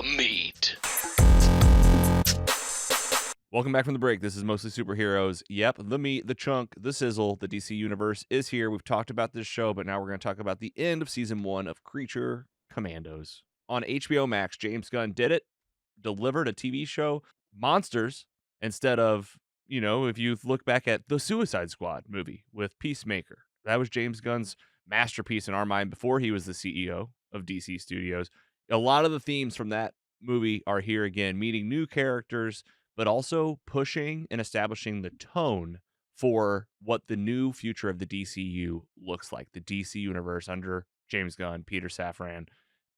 The meat. Welcome back from the break. This is Mostly Superheroes. Yep, the meat, the chunk, the sizzle, the DC Universe is here. We've talked about this show, but now we're going to talk about the end of Season 1 of Creature Commandos. On HBO Max, James Gunn did it, delivered a TV show, Monsters, instead of, if you look back at the Suicide Squad movie with Peacemaker. That was James Gunn's masterpiece in our mind before he was the CEO of DC Studios. A lot of the themes from that movie are here again, meeting new characters, but also pushing and establishing the tone for what the new future of the DCU looks like, the DC universe under James Gunn, Peter Safran,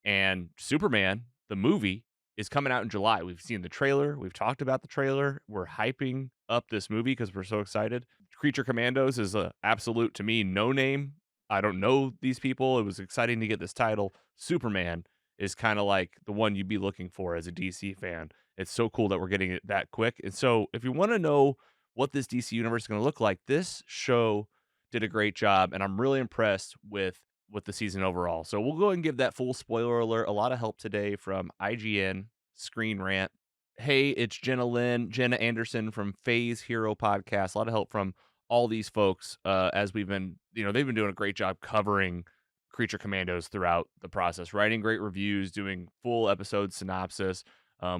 and Superman, the movie, is coming out in July. We've seen the trailer. We've talked about the trailer. We're hyping up this movie because we're so excited. Creature Commandos is a absolute, to me, no name. I don't know these people. It was exciting to get this title. Superman is kind of like the one you'd be looking for as a DC fan. It's so cool that we're getting it that quick. And so if you want to know what this DC universe is going to look like, this show did a great job, and I'm really impressed with the season overall. So we'll go and give that full spoiler alert. A lot of help today from IGN, Screen Rant. Hey, it's Jenna Anderson from Phase Hero Podcast. A lot of help from all these folks as we've been, they've been doing a great job covering Creature Commandos throughout the process, writing great reviews, doing full episode synopsis.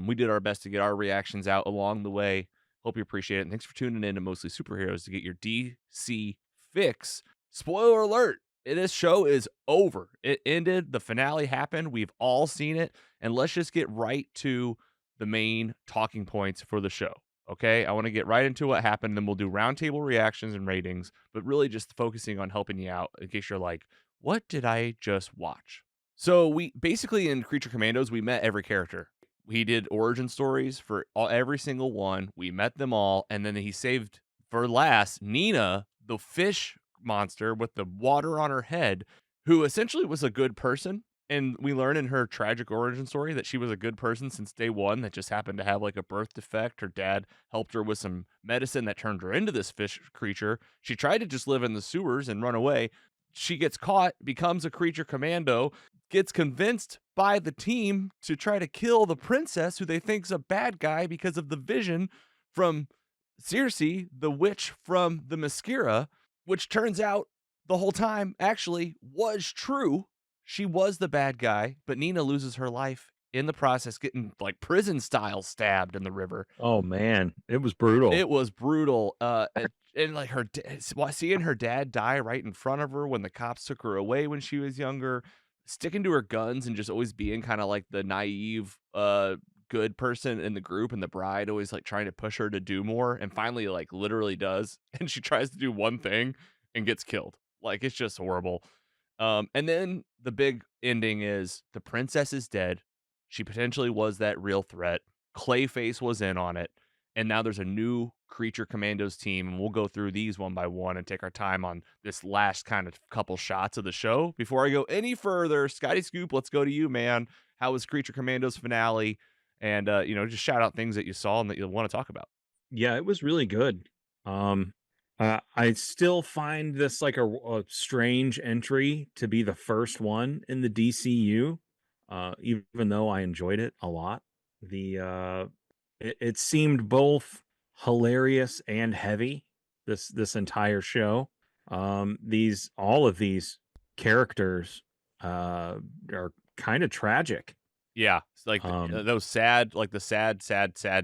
We did our best to get our reactions out along the way. Hope you appreciate it. And thanks for tuning in to Mostly Superheroes to get your DC fix. Spoiler alert. This show is over. It ended. The finale happened. We've all seen it. And let's just get right to the main talking points for the show. Okay? I want to get right into what happened. Then we'll do roundtable reactions and ratings, but really just focusing on helping you out in case you're like, what did I just watch? So we basically in Creature Commandos, we met every character. He did origin stories for every single one. We met them all. And then he saved for last Nina, the fish monster with the water on her head, who essentially was a good person. And we learn in her tragic origin story that she was a good person since day one that just happened to have like a birth defect. Her dad helped her with some medicine that turned her into this fish creature. She tried to just live in the sewers and run away. She gets caught, becomes a creature commando, gets convinced by the team to try to kill the princess, who they think's a bad guy because of the vision from Circe, the witch from the Mascara, which turns out the whole time actually was true. She was the bad guy, but Nina loses her life in the process, getting like prison style stabbed in the river. Oh man, it was brutal. It was brutal. And like seeing her dad die right in front of her when the cops took her away when she was younger, sticking to her guns and just always being kind of like the naive, good person in the group, and the bride always like trying to push her to do more, and finally like literally does, and she tries to do one thing and gets killed. Like it's just horrible. And then the big ending is the princess is dead. She potentially was that real threat. Clayface was in on it. And now there's a new Creature Commandos team, and we'll go through these one by one and take our time on this last kind of couple shots of the show. Before I go any further, Scotty Scoop, let's go to you, man. How was Creature Commandos finale? And, just shout out things that you saw and that you'll want to talk about. Yeah, it was really good. I still find this like a strange entry to be the first one in the DCU, even though I enjoyed it a lot. It seemed both hilarious and heavy, this entire show. All of these characters are kind of tragic. Yeah, it's like those sad, like the sad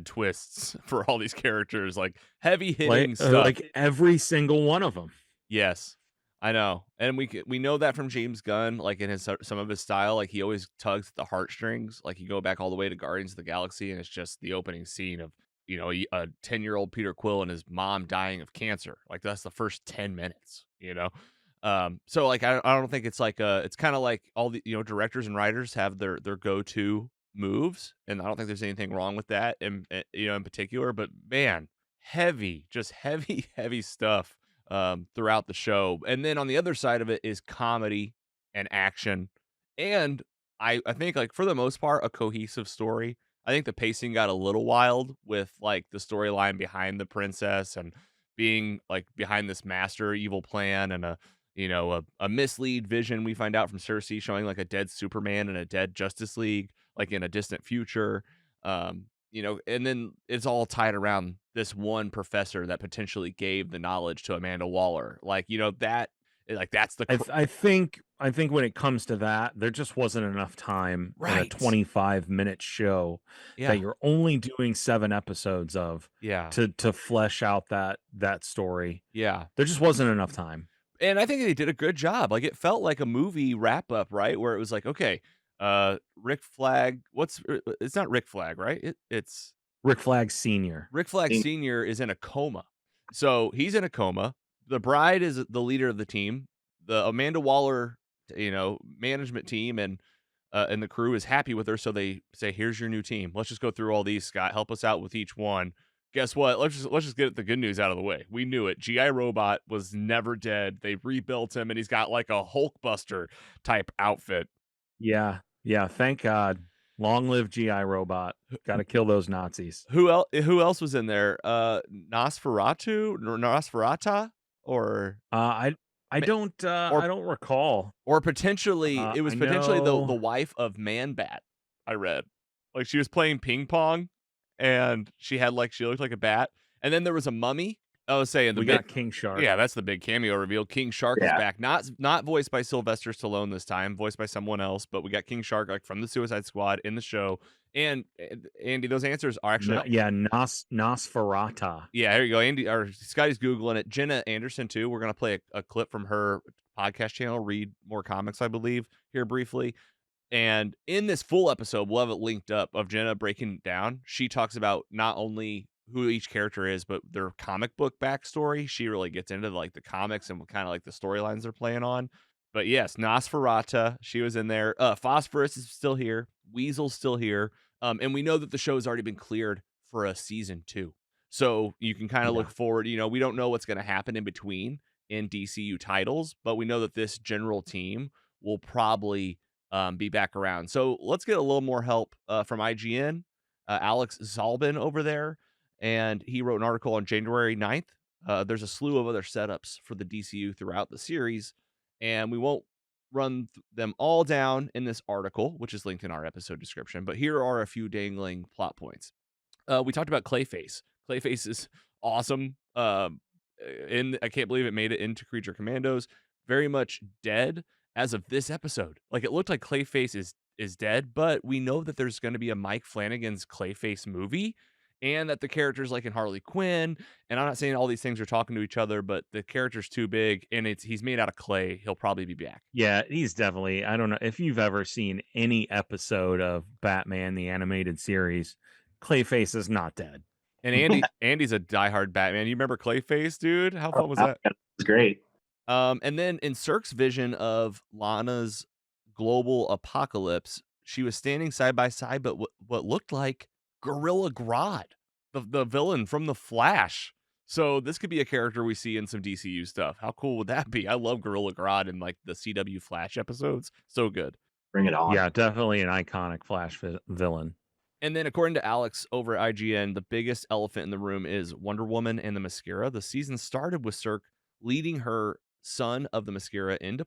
twists for all these characters, like heavy hitting stuff. Like every single one of them. Yes, I know, and we know that from James Gunn, like in some of his style, like he always tugs at the heartstrings. Like you go back all the way to Guardians of the Galaxy, and it's just the opening scene of a 10-year-old Peter Quill and his mom dying of cancer. Like that's the first 10 minutes, So like I don't think it's like it's kind of like all the directors and writers have their go-to moves, and I don't think there's anything wrong with that in particular, but man, just heavy stuff throughout the show. And then on the other side of it is comedy and action, and I think like for the most part a cohesive story. I think the pacing got a little wild with like the storyline behind the princess and being like behind this master evil plan, and a mislead vision we find out from Circe showing like a dead Superman and a dead Justice League. like in a distant future. And then it's all tied around this one professor that potentially gave the knowledge to Amanda Waller. That's the I think when it comes to that, there just wasn't enough time in a right. 25-minute show that Yeah. you're only doing 7 episodes of Yeah. to flesh out that story. Yeah. There just wasn't enough time. And I think they did a good job. Like, it felt like a movie wrap up, right? Where it was like, okay, Rick Flag, it's not Rick Flag, right? It's Rick Flag Sr. Rick Flag Sr. is in a coma. So he's in a coma. The bride is the leader of the team. The Amanda Waller, management team and the crew is happy with her. So they say, here's your new team. Let's just go through all these, Scott. Help us out with each one. Guess what? Let's just get the good news out of the way. We knew it. GI Robot was never dead. They rebuilt him and he's got like a Hulkbuster type outfit. Yeah. Yeah, thank God. Long live GI Robot. Gotta kill those Nazis. Who else was in there? Nosferatu or Nosferata or Uh, I ma- don't, or I don't recall. or potentially it I was potentially the know wife of Man Bat. I read like she was playing ping pong and she looked like a bat. And then there was a mummy. I was saying the we big got King Shark. yeah, that's the big cameo reveal. King Shark is Yeah. back, not voiced by Sylvester Stallone this time, voiced by someone else. But we got King Shark like from the Suicide Squad in the show. And Andy, those answers are actually Yeah, Nosferata. yeah, here you go. Andy or Scotty's Googling it. Jenna Anderson, too. We're going to play a clip from her podcast channel, Read More Comics, I believe, here briefly. And in this full episode, we'll have it linked up of Jenna breaking it down. She talks about not only who each character is, but their comic book backstory. She really gets into like the comics and kind of like the storylines they're playing on. But yes, Nosferata, she was in there. Phosphorus is still here. Weasel's still here. And we know that the show has already been cleared for a season 2. So you can kind of Yeah. look forward. We don't know what's going to happen in between in DCU titles, but we know that this general team will probably be back around. So let's get a little more help from IGN. Alex Zalbin over there, and he wrote an article on January 9th. There's a slew of other setups for the DCU throughout the series, and we won't run them all down in this article, which is linked in our episode description. But here are a few dangling plot points. We talked about Clayface. Clayface is awesome. I can't believe it made it into Creature Commandos. Very much dead as of this episode. Like it looked like Clayface is dead, but we know that there's going to be a Mike Flanagan's Clayface movie, and that the characters like in Harley Quinn. And I'm not saying all these things are talking to each other, but the character's too big, and he's made out of clay. He'll probably be back. Yeah, he's definitely. I don't know if you've ever seen any episode of Batman the animated series. Clayface is not dead. And Andy's a diehard Batman. You remember Clayface, dude? How fun was that? It was great. And then in Cirque's vision of Lana's global apocalypse, she was standing side by side, but what looked like Gorilla Grodd, the villain from The Flash. So this could be a character we see in some DCU stuff. How cool would that be? I love Gorilla Grodd in like the CW Flash episodes. So good. Bring it on. Yeah, definitely an iconic Flash villain. And then, according to Alex over at IGN, the biggest elephant in the room is Wonder Woman and the Mascara. The season started with Cirque leading her son of the Mascara into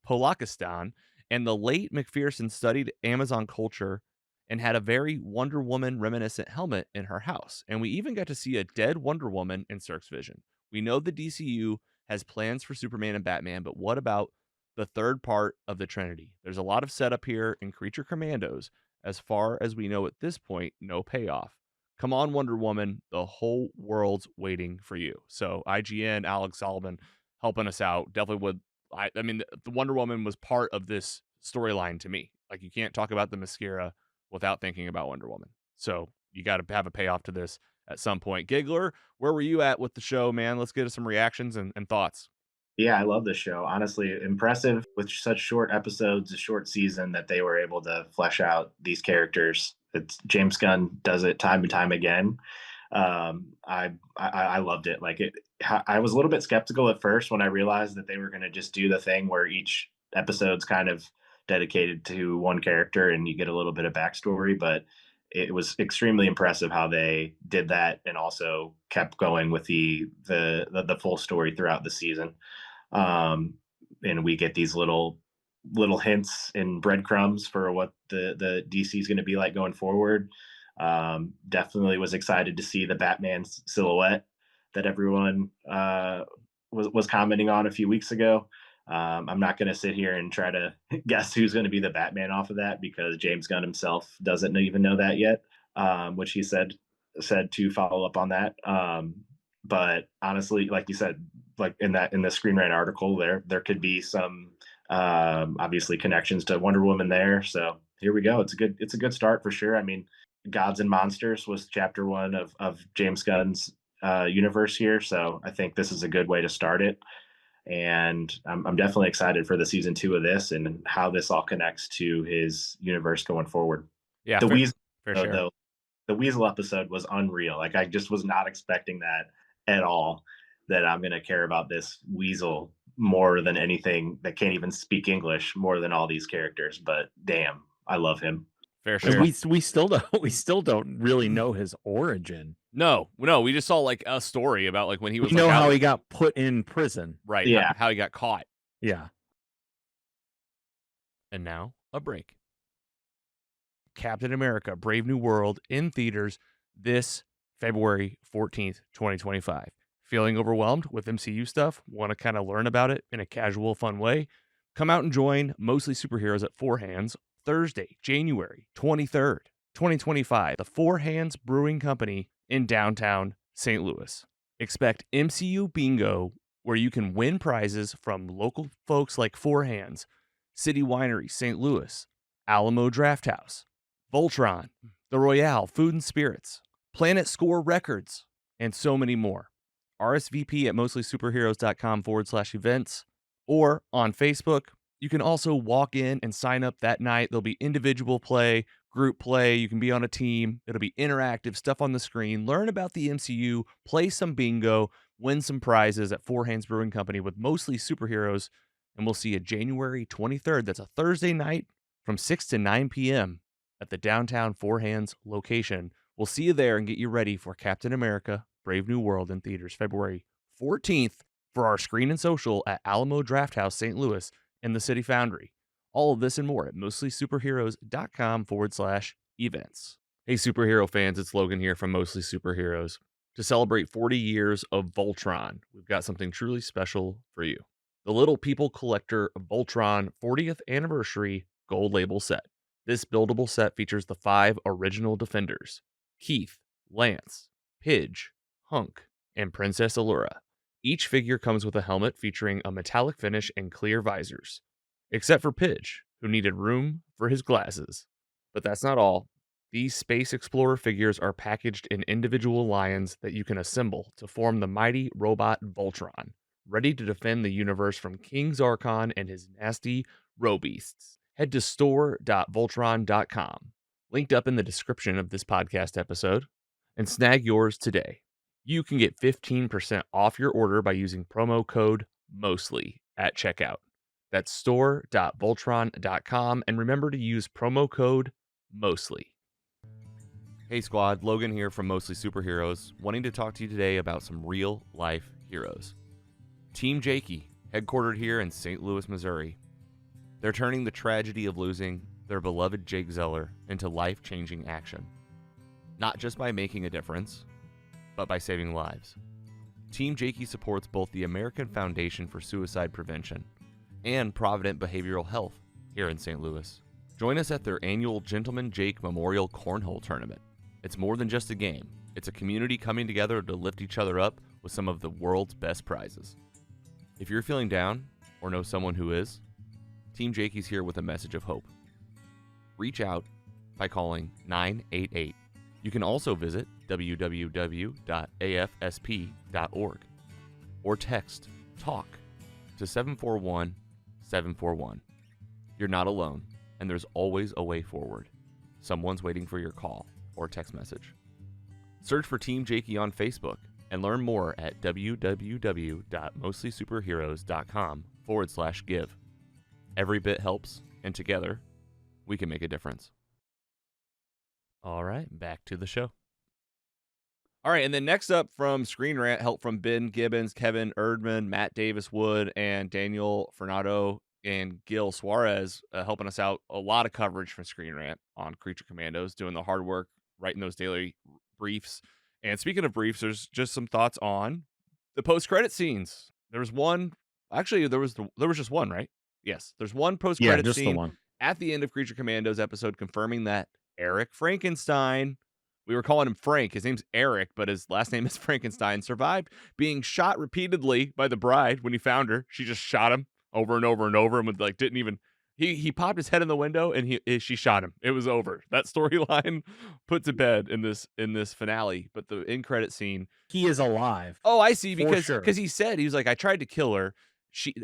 Polakistan, and the late McPherson studied Amazon culture and had a very Wonder Woman reminiscent helmet in her house. And we even got to see a dead Wonder Woman in Cirque's vision. We know the DCU has plans for Superman and Batman, but what about the third part of the Trinity? There's a lot of setup here in Creature Commandos. As far as we know at this point, no payoff. Come on, Wonder Woman. The whole world's waiting for you. So IGN, Alex Sullivan helping us out. Definitely would. I mean, the Wonder Woman was part of this storyline to me. Like, you can't talk about the Mascara without thinking about Wonder Woman. So you got to have a payoff to this at some point. Giggler, where were you at with the show, man? Let's get some reactions and thoughts. Yeah, I love this show. Honestly, impressive with such short episodes, a short season that they were able to flesh out these characters. It's James Gunn does it time and time again. I loved it. Like it, I was a little bit skeptical at first when I realized that they were going to just do the thing where each episode's kind of dedicated to one character and you get a little bit of backstory, but it was extremely impressive how they did that and also kept going with the full story throughout the season. And we get these little little hints and breadcrumbs for what the DC is going to be like going forward. Definitely was excited to see the Batman silhouette that everyone was commenting on a few weeks ago. I'm not going to sit here and try to guess who's going to be the Batman off of that, because James Gunn himself doesn't even know that yet, which he said to follow up on that. But honestly, like you said, like in the Screen Rant article, there could be some obviously connections to Wonder Woman there. So here we go. It's a good start for sure. I mean, Gods and Monsters was chapter one of James Gunn's universe here, so I think this is a good way to start it. And I'm definitely excited for the season 2 of this and how this all connects to his universe going forward. Yeah, The Weasel, fair share. though, the Weasel episode was unreal. Like, I just was not expecting that at all. That I'm going to care about this Weasel more than anything that can't even speak English, more than all these characters. But damn, I love him. Fair And share. we still don't really know his origin. No, we just saw like a story about like when he was We know like, how he got put in prison. right, Yeah. how he got caught. Yeah. And now a break. Captain America: Brave New World in theaters this February 14th, 2025. Feeling overwhelmed with MCU stuff? Want to kind of learn about it in a casual, fun way? Come out and join Mostly Superheroes at Four Hands Thursday, January 23rd, 2025. The Four Hands Brewing Company in downtown St. Louis. Expect MCU bingo, where you can win prizes from local folks like Four Hands, City Winery, St. Louis, Alamo Draft House, Voltron, The Royale, Food and Spirits, Planet Score Records, and so many more. RSVP at mostlysuperheroes.com/events or on Facebook. You can also walk in and sign up that night. There'll be individual play, group play. You can be on a team. It'll be interactive, stuff on the screen. Learn about the MCU, play some bingo, win some prizes at Four Hands Brewing Company with Mostly Superheroes. And we'll see you January 23rd. That's a Thursday night from 6 to 9 p.m. at the downtown Four Hands location. We'll see you there and get you ready for Captain America: Brave New World in theaters February 14th for our screen and social at Alamo Draft House, St. Louis, and the City Foundry. All of this and more at mostlysuperheroes.com/events. Hey, superhero fans, it's Logan here from Mostly Superheroes. To celebrate 40 years of Voltron, we've got something truly special for you. The Little People Collector Voltron 40th Anniversary Gold Label Set. This buildable set features the 5 original Defenders: Keith, Lance, Pidge, Hunk, and Princess Allura. Each figure comes with a helmet featuring a metallic finish and clear visors, except for Pidge, who needed room for his glasses. But that's not all. These Space Explorer figures are packaged in individual lions that you can assemble to form the mighty robot Voltron, ready to defend the universe from King Zarkon and his nasty robeasts. Head to store.voltron.com, linked up in the description of this podcast episode, and snag yours today. You can get 15% off your order by using promo code MOSTLY at checkout. That's store.voltron.com, and remember to use promo code MOSTLY. Hey squad, Logan here from Mostly Superheroes, wanting to talk to you today about some real life heroes. Team Jakey, headquartered here in St. Louis, Missouri. They're turning the tragedy of losing their beloved Jake Zeller into life-changing action. Not just by making a difference, but by saving lives. Team Jakey supports both the American Foundation for Suicide Prevention and Provident Behavioral Health here in St. Louis. Join us at their annual Gentleman Jake Memorial Cornhole Tournament. It's more than just a game. It's a community coming together to lift each other up with some of the world's best prizes. If you're feeling down or know someone who is, Team Jakey's here with a message of hope. Reach out by calling 988. You can also visit www.afsp.org or text TALK to 741-741. You're not alone, and there's always a way forward. Someone's waiting for your call or text message. Search for Team Jakey on Facebook and learn more at www.mostlysuperheroes.com/give. Every bit helps, and together, we can make a difference. All right, back to the show. All right, and then next up from Screen Rant, help from Ben Gibbons, Kevin Erdman, Matt Davis Wood, and Daniel Fernando and Gil Suarez helping us out. A lot of coverage from Screen Rant on Creature Commandos, doing the hard work, writing those daily briefs. And speaking of briefs, there's just some thoughts on the post-credit scenes. There was one. Actually, there was just one, right? Yes, there's one Yeah, post-credit just the scene one. at the end of Creature Commandos episode confirming that Eric Frankenstein, we were calling him Frank. His name's Eric, but his last name is Frankenstein, survived being shot repeatedly by the bride when he found her. She just shot him over and over and over, and would, like, didn't even. He popped his head in the window and she shot him. It was over. That storyline put to bed in this finale. But the end credit scene. He is alive. Oh, I see. For Because sure. he said, he was like, I tried to kill her.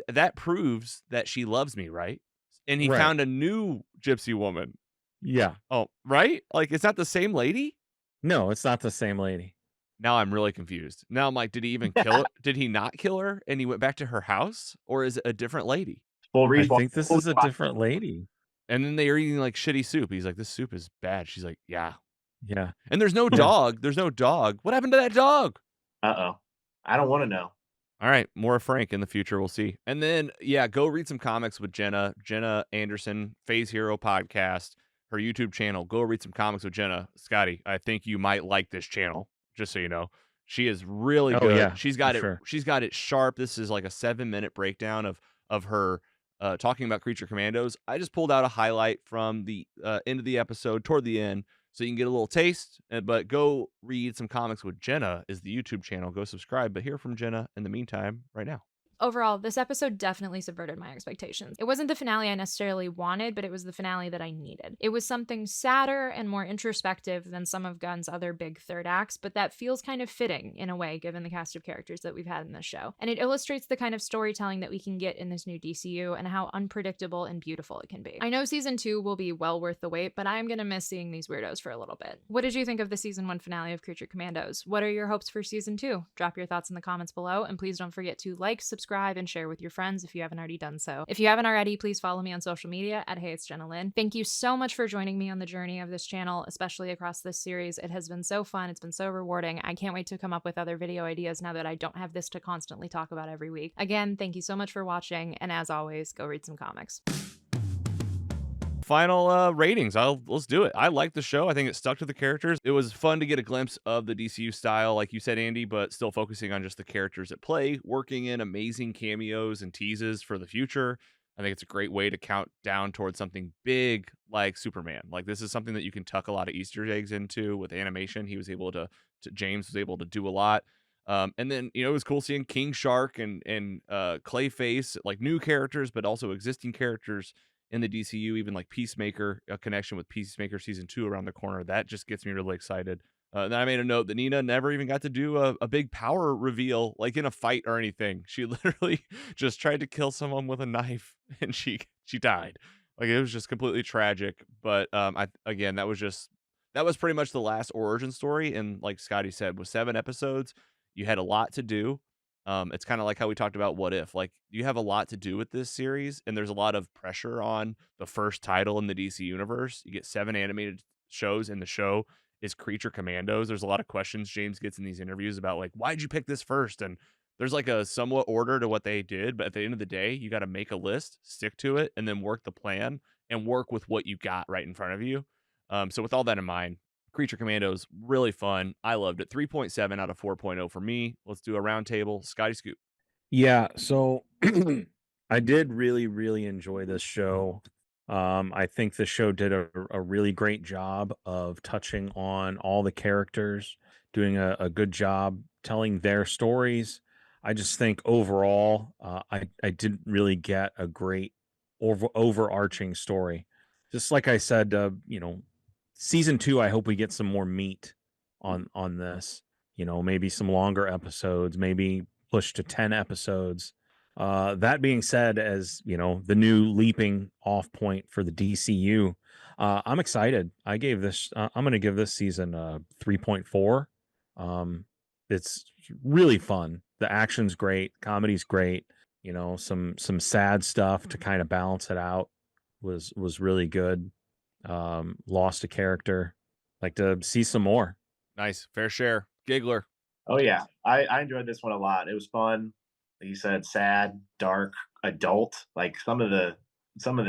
That proves that she loves me, right? And he Right. found a new gypsy woman. Yeah. Oh, right? Like, it's not the same lady? No, it's not the same lady. Now I'm really confused. Now I'm like, did he even kill her? Did he not kill her and he went back to her house? Or is it a different lady? Full I respawn. think this is a different lady. And then they are eating like shitty soup. He's like, this soup is bad. She's like, yeah. Yeah. And there's no dog. There's no dog. What happened to that dog? Uh-oh. I don't want to know. All right, more Frank in the future. We'll see. And then, yeah, go read some comics with Jenna Anderson, Phase Hero podcast, her YouTube channel. Go read some comics with Jenna. Scotty, I think you might like this channel, just so you know. She is really Oh, good. yeah, She's got it. sure. She's got it sharp. This is like a 7-minute breakdown of her talking about Creature Commandos. I just pulled out a highlight from the end of the episode toward the end, so you can get a little taste. But go read some comics with Jenna is the YouTube channel. Go subscribe. But hear from Jenna in the meantime right now. Overall, this episode definitely subverted my expectations. It wasn't the finale I necessarily wanted, but it was the finale that I needed. It was something sadder and more introspective than some of Gunn's other big third acts, but that feels kind of fitting in a way given the cast of characters that we've had in this show. And it illustrates the kind of storytelling that we can get in this new DCU and how unpredictable and beautiful it can be. I know season 2 will be well worth the wait, but I am going to miss seeing these weirdos for a little bit. What did you think of the season 1 finale of Creature Commandos? What are your hopes for season 2? Drop your thoughts in the comments below, and please don't forget to like, subscribe, and share with your friends if you haven't already done so. If you haven't already, please follow me on social media at Hey It's Jenna Lynn. Thank you so much for joining me on the journey of this channel, especially across this series. It has been so fun. It's been so rewarding. I can't wait to come up with other video ideas now that I don't have this to constantly talk about every week. Again, thank you so much for watching, and as always, go read some comics. Final ratings. Let's do it. I like the show. I think it stuck to the characters. It was fun to get a glimpse of the DCU style, like you said, Andy, but still focusing on just the characters at play, working in amazing cameos and teases for the future. I think it's a great way to count down towards something big like Superman. Like, this is something that you can tuck a lot of Easter eggs into with animation. He was able to James was able to do a lot. And then, it was cool seeing King Shark and Clayface, like new characters, but also existing characters in the DCU, even like Peacemaker, a connection with Peacemaker season 2 around the corner. That just gets me really excited. And then I made a note that Nina never even got to do a big power reveal, like in a fight or anything. She literally just tried to kill someone with a knife and she died. Like, it was just completely tragic. But that was pretty much the last origin story. And like Scotty said, with 7 episodes, you had a lot to do. It's kind of like how we talked about What If. Like, you have a lot to do with this series, and there's a lot of pressure on the first title in the DC universe. You get 7 animated shows, and the show is Creature Commandos. There's a lot of questions James gets in these interviews about, like, why'd you pick this first? And there's like a somewhat order to what they did, but at the end of the day, you got to make a list, stick to it, and then work the plan and work with what you got right in front of you. So with all that in mind, Creature Commandos, really fun. I loved it. 3.7 out of 4.0 for me. Let's do a round table. Scotty Scoop. Yeah, so I did really, really enjoy this show. I think the show did a really great job of touching on all the characters, doing a good job telling their stories. I just think overall, I didn't really get a great overarching story. Just like I said, season 2, I hope we get some more meat on this. Maybe some longer episodes, maybe push to 10 episodes. That being said, as the new leaping off point for the DCU, I'm excited. I'm going to give this season a 3.4. It's really fun. The action's great, comedy's great. Some sad stuff to kind of balance it out was really good. Lost a character. Like to see some more. Nice. Fair share. Giggler. Oh yeah, I enjoyed this one a lot. It was fun. Like you said, sad, dark, adult. Like some of the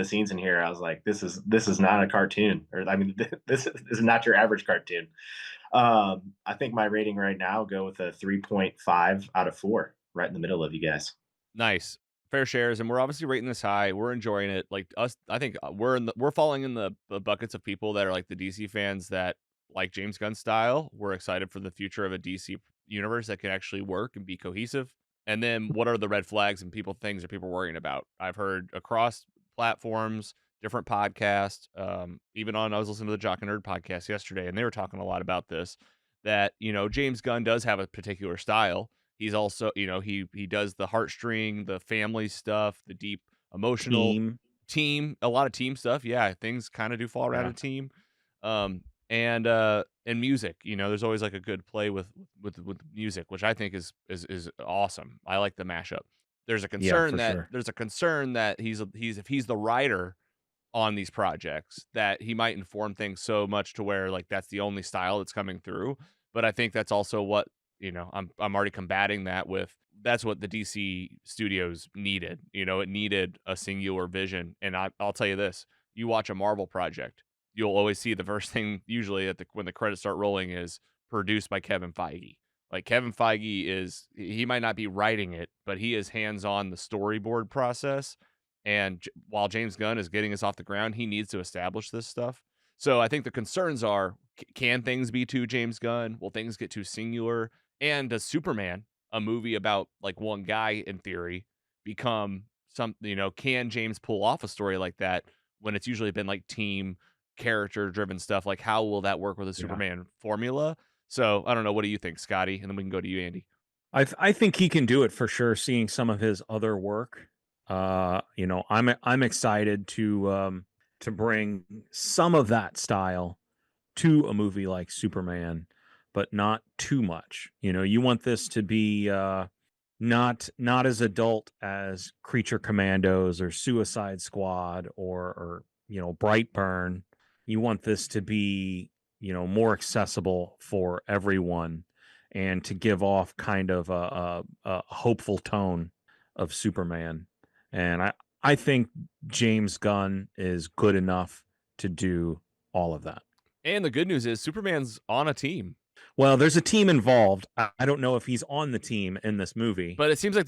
scenes in here, I was like, this is not a cartoon, or I mean, this is not your average cartoon. I think my rating right now go with a 3.5 out of 4, right in the middle of you guys. Nice. Fair shares, and we're obviously rating this high. We're enjoying it. Like us, I think we're falling in the buckets of people that are like the DC fans that like James Gunn style. We're excited for the future of a DC universe that can actually work and be cohesive. And then what are the red flags and things that people are worrying about? I've heard across platforms, different podcasts, even on I was listening to the Jock and Nerd podcast yesterday, and they were talking a lot about this. That James Gunn does have a particular style. He's also, he does the heartstring, the family stuff, the deep emotional team, a lot of team stuff. Yeah, things kind of do fall around a team. And music, there's always like a good play with music, which I think is awesome. I like the mashup. There's a concern that he's if he's the writer on these projects, that he might inform things so much to where like that's the only style that's coming through. But I think that's also what I'm already combating that with. That's what the DC studios needed. It needed a singular vision. And I'll tell you this: you watch a Marvel project, you'll always see the first thing usually when the credits start rolling is produced by Kevin Feige. Like Kevin Feige he might not be writing it, but he is hands on the storyboard process. And while James Gunn is getting us off the ground, he needs to establish this stuff. So I think the concerns are: can things be too James Gunn? Will things get too singular? And does Superman, a movie about like one guy in theory, become something? Can James pull off a story like that when it's usually been like team character driven stuff? Like, how will that work with a Superman formula? So I don't know. What do you think, Scotty? And then we can go to you, Andy. I think he can do it for sure. Seeing some of his other work, I'm excited to bring some of that style to a movie like Superman, but not too much. You want this to be not as adult as Creature Commandos or Suicide Squad or Brightburn. You want this to be more accessible for everyone, and to give off kind of a hopeful tone of Superman. And I think James Gunn is good enough to do all of that. And the good news is Superman's on a team. Well, there's a team involved. I don't know if he's on the team in this movie, but it seems like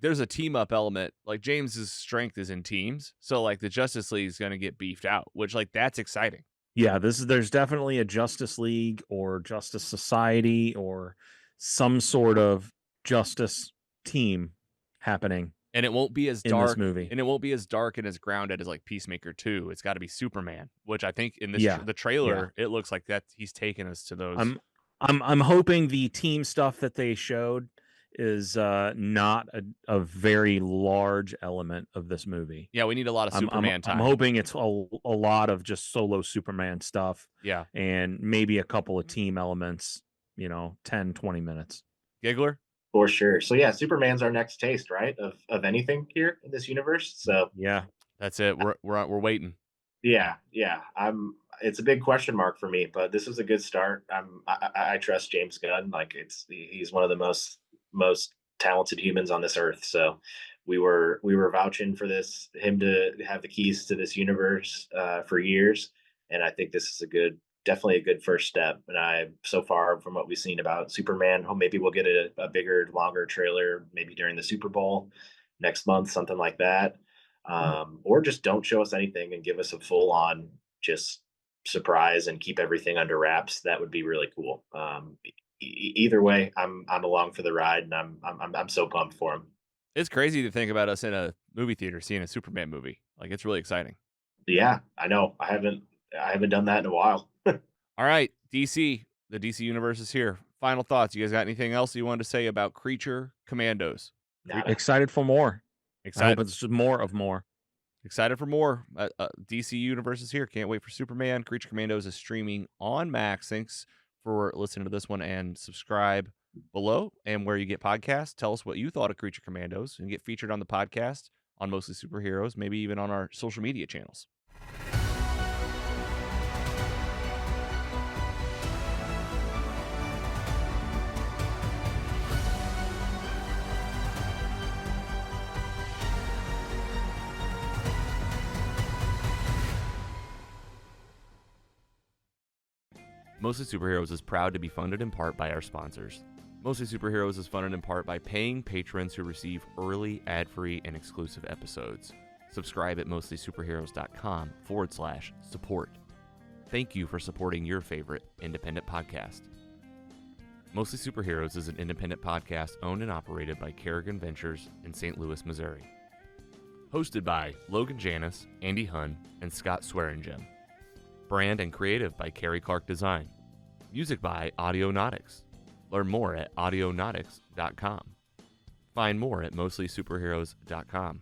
there's a team up element. Like James's strength is in teams, so like the Justice League is going to get beefed out, which like that's exciting. Yeah, there's definitely a Justice League or Justice Society or some sort of justice team happening. And it won't be as dark in this movie. And it won't be as dark and as grounded as like Peacemaker 2. It's got to be Superman, which I think in this the trailer it looks like that he's taken us to those. I'm hoping the team stuff that they showed is not a very large element of this movie. Yeah, we need a lot of Superman time. I'm hoping it's a lot of just solo Superman stuff. Yeah. And maybe a couple of team elements, 10, 20 minutes. Giggler? For sure. So yeah, Superman's our next taste, right? Of anything here in this universe. So yeah, that's it. We're waiting. Yeah. It's a big question mark for me, but this is a good start. I trust James Gunn. Like he's one of the most talented humans on this earth. So we were vouching for him to have the keys to this universe for years, and I think this is definitely a good first step. And so far from what we've seen about Superman, maybe we'll get a bigger, longer trailer, maybe during the Super Bowl next month, something like that. Or just don't show us anything and give us a full on just surprise and keep everything under wraps. That would be really cool. Either way, I'm along for the ride, and I'm so pumped for him. It's crazy to think about us in a movie theater seeing a Superman movie. Like it's really exciting. Yeah, I know. I haven't done that in a while. All right, DC, the DC universe is here. Final thoughts. You guys got anything else you wanted to say about Creature Commandos? Excited for more. Excited. I hope it's just more of more. Excited for more. DC universe is here. Can't wait for Superman. Creature Commandos is streaming on Max. Thanks for listening to this one, and subscribe below and where you get podcasts. Tell us what you thought of Creature Commandos and get featured on the podcast on Mostly Superheroes, maybe even on our social media channels. Mostly Superheroes is proud to be funded in part by our sponsors. Mostly Superheroes is funded in part by paying patrons who receive early, ad-free, and exclusive episodes. Subscribe at mostlysuperheroes.com/support. Thank you for supporting your favorite independent podcast. Mostly Superheroes is an independent podcast owned and operated by Carrogan Ventures in St. Louis, Missouri. Hosted by Logan Janis, Andy Hunn, and Scott Swearingen. Brand and creative by Carrie Clark Design. Music by Audionautics. Learn more at audionautics.com. Find more at mostlysuperheroes.com.